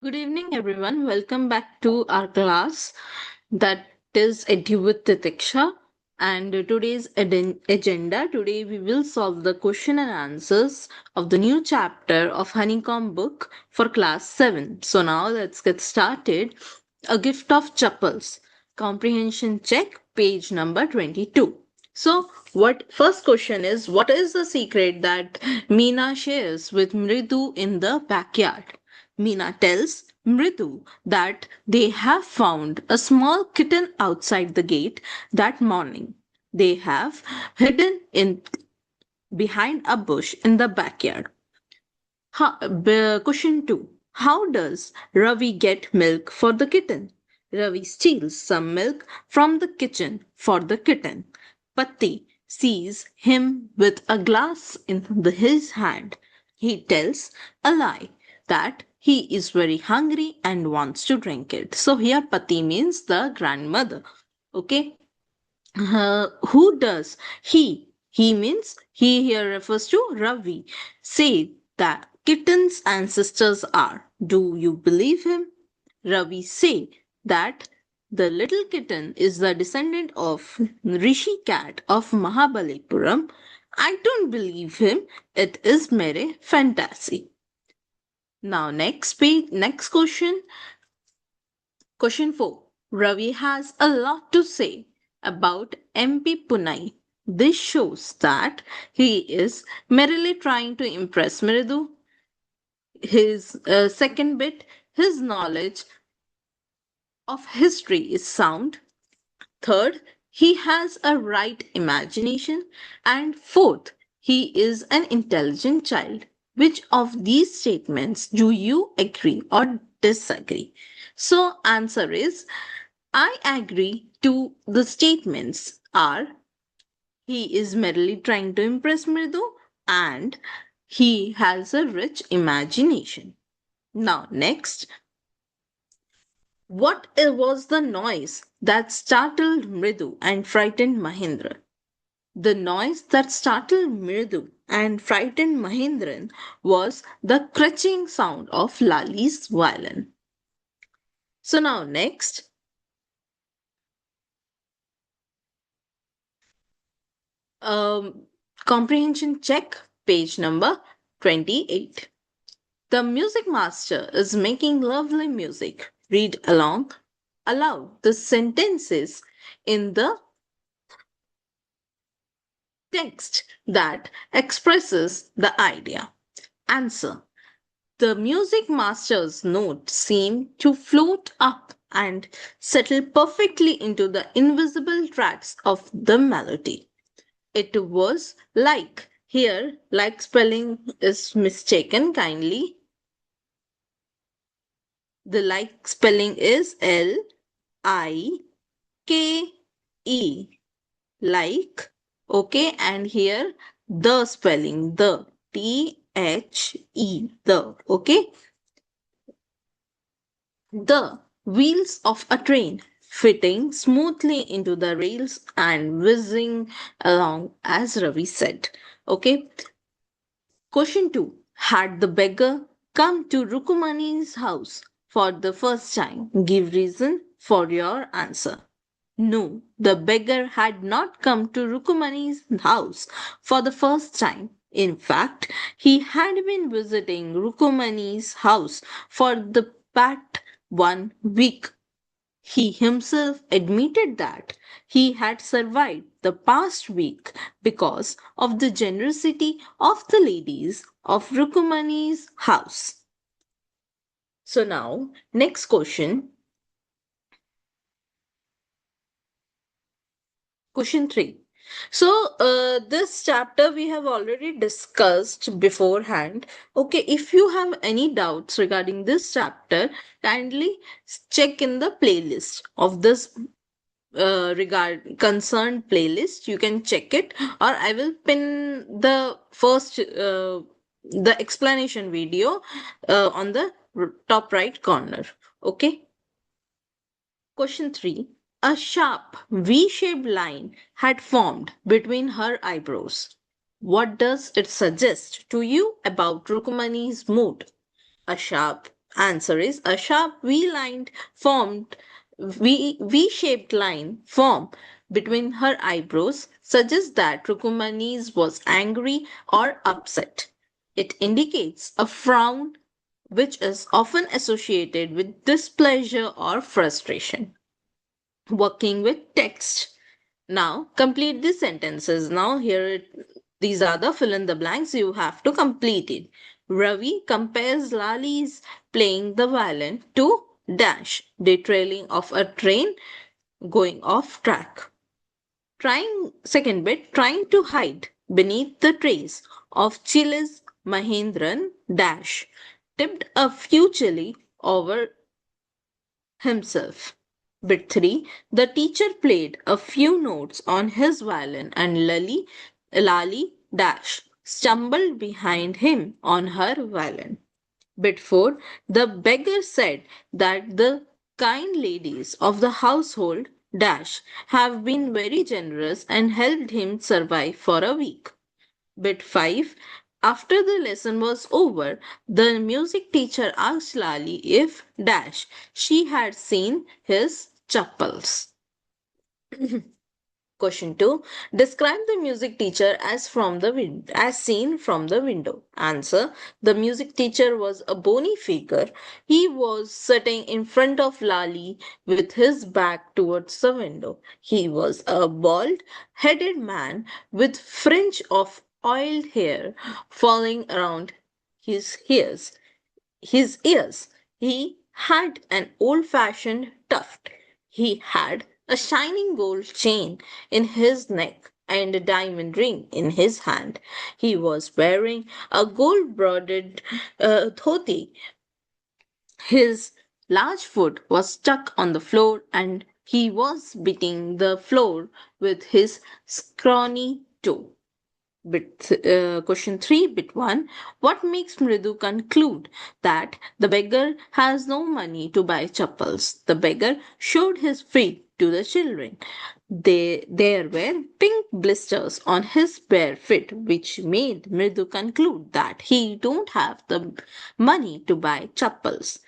Good evening, everyone. Welcome back to our class that is EduWithTitiksha. And today's agenda today we will solve the question and answers of the new chapter of Honeycomb book for class 7. So now let's get started. A Gift of Chappals, Comprehension Check, page number 22. So, what first question is, what is the secret that Meena shares with Mridu in the backyard? Meena tells Mridu that they have found a small kitten outside the gate that morning. They have hidden in behind a bush in the backyard. Question 2. How does Ravi get milk for the kitten? Ravi steals some milk from the kitchen for the kitten. Patti sees him with a glass in his hand. He tells a lie that he is very hungry and wants to drink it. So here Patti means the grandmother. Okay. Who does he means he here refers to Ravi say that kittens and sisters are. Do you believe him? Ravi say that the little kitten is the descendant of Rishi cat of Mahabalipuram. I don't believe him. It is mere fantasy. Now next question. Question 4. Ravi has a lot to say about MP Punai. This shows that he is merely trying to impress Mridu. His second bit, his knowledge of history is sound. Third, he has a right imagination. And fourth, he is an intelligent child. Which of these statements do you agree or disagree? So, answer is I agree to the statements are he is merely trying to impress Mridu and he has a rich imagination. Now, next, what was the noise that startled Mridu and frightened Mahendra? The noise that startled Mridu and frightened Mahendran was the crunching sound of Lali's violin. So now next, comprehension check, page number 28. The music master is making lovely music. Read along aloud the sentences in the text that expresses the idea. Answer. The music master's notes seem to float up and settle perfectly into the invisible tracks of the melody. It was like. Here, like spelling is mistaken kindly. The like spelling is L-I-K-E. Like. Okay, and here the spelling, the T-H-E, the. Okay. The wheels of a train fitting smoothly into the rails and whizzing along, as Ravi said. Okay. Question 2. Had the beggar come to Rukumani's house for the first time? Give reason for your answer. No, the beggar had not come to Rukumani's house for the first time. In fact, he had been visiting Rukumani's house for the past 1 week. He himself admitted that he had survived the past week because of the generosity of the ladies of Rukumani's house. So now, next question. Question 3. So, this chapter we have already discussed beforehand. Okay, if you have any doubts regarding this chapter, kindly check in the playlist of this regard concerned playlist. You can check it, or I will pin the first the explanation video on the top right corner. Okay. Question 3. A sharp V shaped line had formed between her eyebrows. What does it suggest to you about Rukumani's mood? A sharp Answer is a sharp V-shaped line formed between her eyebrows suggests that Rukumani was angry or upset. It indicates a frown which is often associated with displeasure or frustration. Working with text. Now complete the sentences. Now these are the fill in the blanks. You have to complete it. Ravi compares Lali's playing the violin to dash, the trailing of a train going off track. Second bit, trying to hide beneath the trays of Chile's Mahendran dash, tipped a few chili over himself. Bit 3. The teacher played a few notes on his violin and Lali dash stumbled behind him on her violin. Bit 4. The beggar said that the kind ladies of the household dash have been very generous and helped him survive for a week. Bit 5. After the lesson was over, the music teacher asked Lali if dash she had seen his chappals. Question 2. Describe the music teacher as seen from the window. Answer. The music teacher was a bony figure. He was sitting in front of Lali with his back towards the window. He was a bald-headed man with fringe of oiled hair falling around his ears. His ears. He had an old-fashioned tuft. He had a shining gold chain in his neck and a diamond ring in his hand. He was wearing a gold broidered dhoti. His large foot was stuck on the floor and he was beating the floor with his scrawny toe. Question 3, bit 1. What makes Mridu conclude that the beggar has no money to buy chappals? The beggar showed his feet to the children. There were pink blisters on his bare feet, which made Mridu conclude that he don't have the money to buy chappals.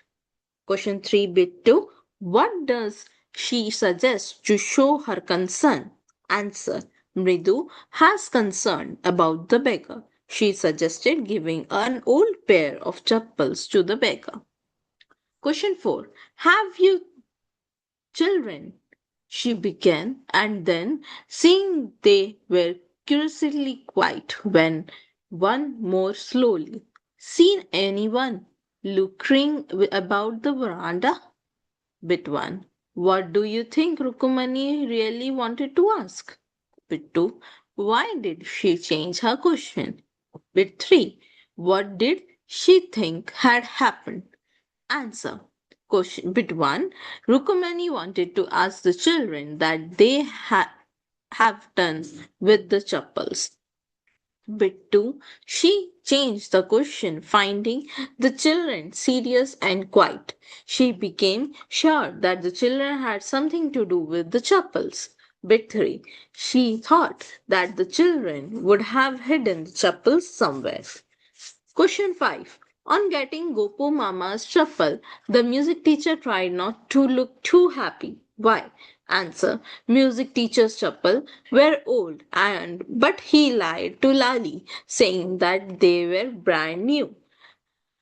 Question 3, bit 2. What does she suggest to show her concern? Answer. Mridu has concern about the beggar. She suggested giving an old pair of chappals to the beggar. Question 4. Have you children? She began, and then, seeing they were curiously quiet, went one more slowly. Seen anyone looking about the veranda? Bit 1. What do you think Rukumani really wanted to ask? Bit 2. Why did she change her question? Bit 3. What did she think had happened? Answer. Bit 1. Rukumani wanted to ask the children that they have done with the chappals. Bit 2. She changed the question, finding the children serious and quiet. She became sure that the children had something to do with the chappals. Bit 3. She thought that the children would have hidden the chappals somewhere. Question 5. On getting Gopu Mama's chappal, the music teacher tried not to look too happy. Why? Answer. Music teacher's chappal were old and but he lied to Lali, saying that they were brand new.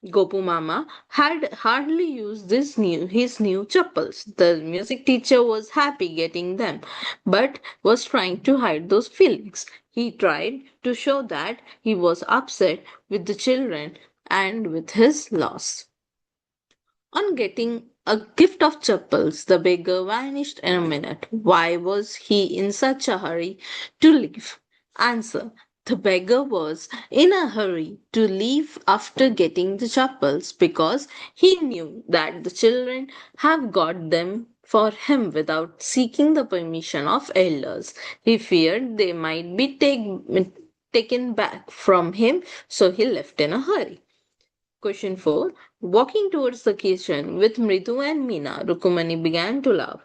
Gopu Mama had hardly used his new chappals. The music teacher was happy getting them, but was trying to hide those feelings. He tried to show that he was upset with the children and with his loss. On getting a gift of chappals, the beggar vanished in a minute. Why was he in such a hurry to leave? Answer. The beggar was in a hurry to leave after getting the chappals because he knew that the children have got them for him without seeking the permission of elders. He feared they might be taken back from him, so he left in a hurry. Question 4. Walking towards the kitchen with Mridu and Meena, Rukumani began to laugh.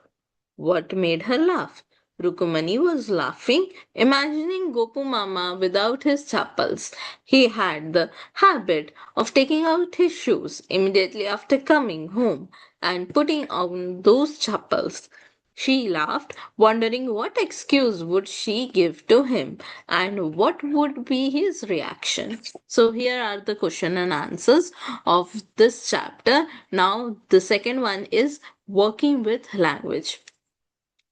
What made her laugh? Rukumani was laughing, imagining Gopu Mama without his chappals. He had the habit of taking out his shoes immediately after coming home and putting on those chappals. She laughed, wondering what excuse would she give to him and what would be his reaction. So here are the question and answers of this chapter. Now the second one is working with language.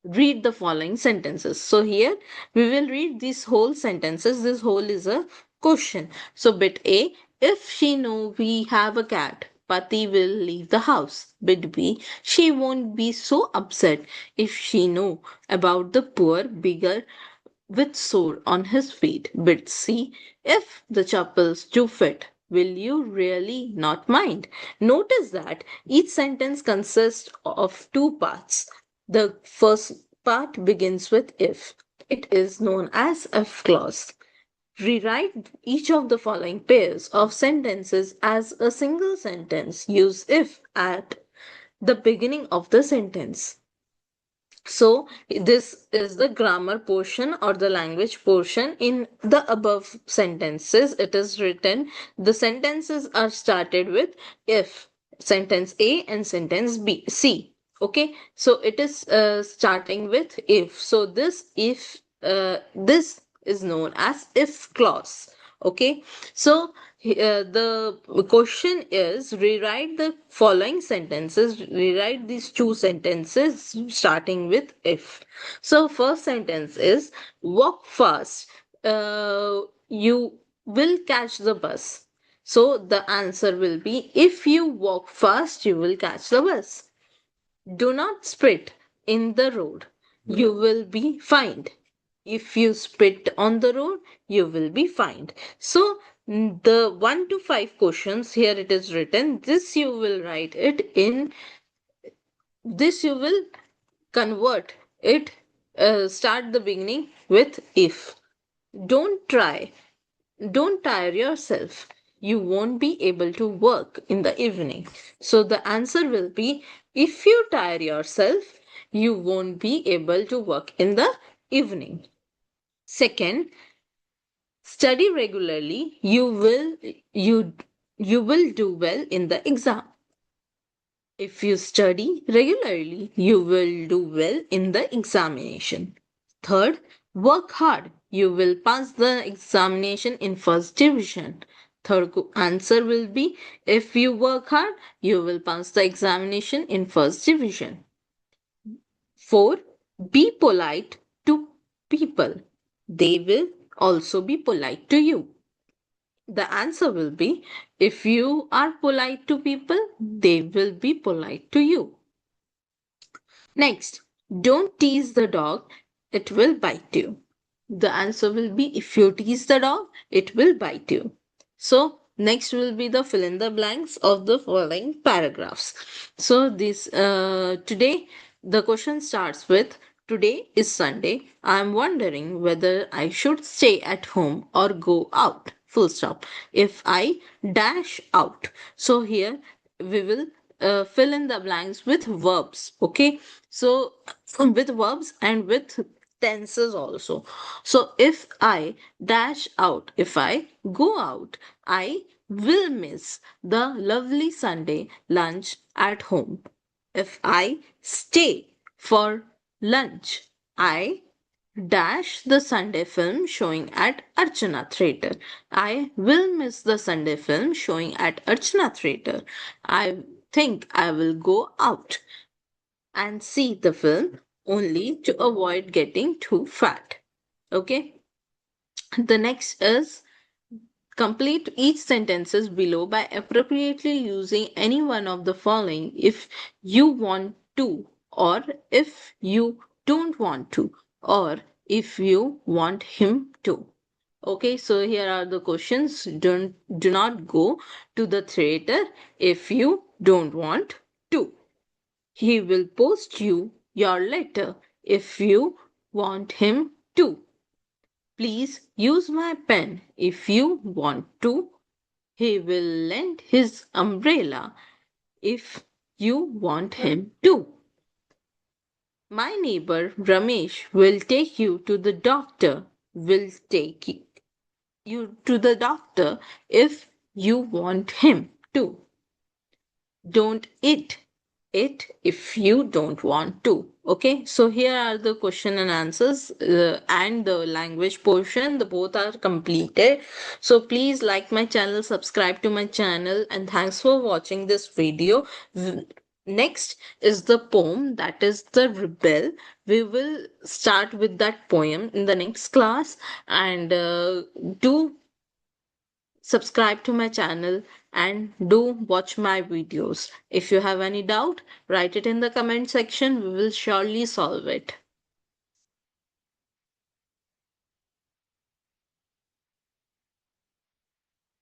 Read the following sentences. So here we will read these whole sentences. This whole is a question. So bit A, if she know we have a cat, Pati will leave the house. Bit B, she won't be so upset if she know about the poor beggar with sore on his feet. Bit C, if the chappals do fit, will you really not mind? Notice that each sentence consists of two parts. The first part begins with if. It is known as if clause. Rewrite each of the following pairs of sentences as a single sentence. Use if at the beginning of the sentence. So, this is the grammar portion or the language portion. In the above sentences, it is written the sentences are started with if, sentence A and sentence B, C. Okay, so it is starting with if. So, this is known as if clause. Okay, so the question is rewrite the following sentences, rewrite these two sentences starting with if. So first sentence is walk fast, you will catch the bus. So the answer will be if you walk fast you will catch the bus. Do not spit in the road, you will be fined. If you spit on the road, you will be fined. So, the 1 to 5 questions here it is written. This you will write it in, this you will convert it, start the beginning with if. Don't try, don't tire yourself. You won't be able to work in the evening. So the answer will be if you tire yourself, you won't be able to work in the evening. Second, study regularly, you you will do well in the exam. If you study regularly, you will do well in the examination. Third, work hard. You will pass the examination in first division. Third answer will be if you work hard, you will pass the examination in first division. Four, be polite to people. They will also be polite to you. The answer will be if you are polite to people, they will be polite to you. Next, don't tease the dog, it will bite you. The answer will be if you tease the dog, it will bite you. So, next will be the fill in the blanks of the following paragraphs. So, this today the question starts with today is Sunday. I am wondering whether I should stay at home or go out. Full stop. If I dash out. So, here we will fill in the blanks with verbs. Okay, so with verbs and with tenses also. So if I dash out, if I go out, I will miss the lovely Sunday lunch at home. If I stay for lunch, I dash the Sunday film showing at Archana Theatre. I will miss the Sunday film showing at Archana Theatre. I think I will go out and see the film only to avoid getting too fat. Okay. The next is complete each sentences below by appropriately using any one of the following if you want to, or if you don't want to, or if you want him to. Okay, so here are the questions. Do not go to the theater if you don't want to. He will post you your letter if you want him to. Please use my pen if you want to. He will lend his umbrella if you want him to. My neighbor Ramesh will take you to the doctor. Will take you to the doctor if you want him to. Don't it if you don't want to. Okay, so here are the question and answers and the language portion. The both are completed. So please like my channel, subscribe to my channel, and thanks for watching this video. Next is the poem, that is the Rebel. We will start with that poem in the next class, and do subscribe to my channel and do watch my videos. If you have any doubt, write it in the comment section. We will surely solve it.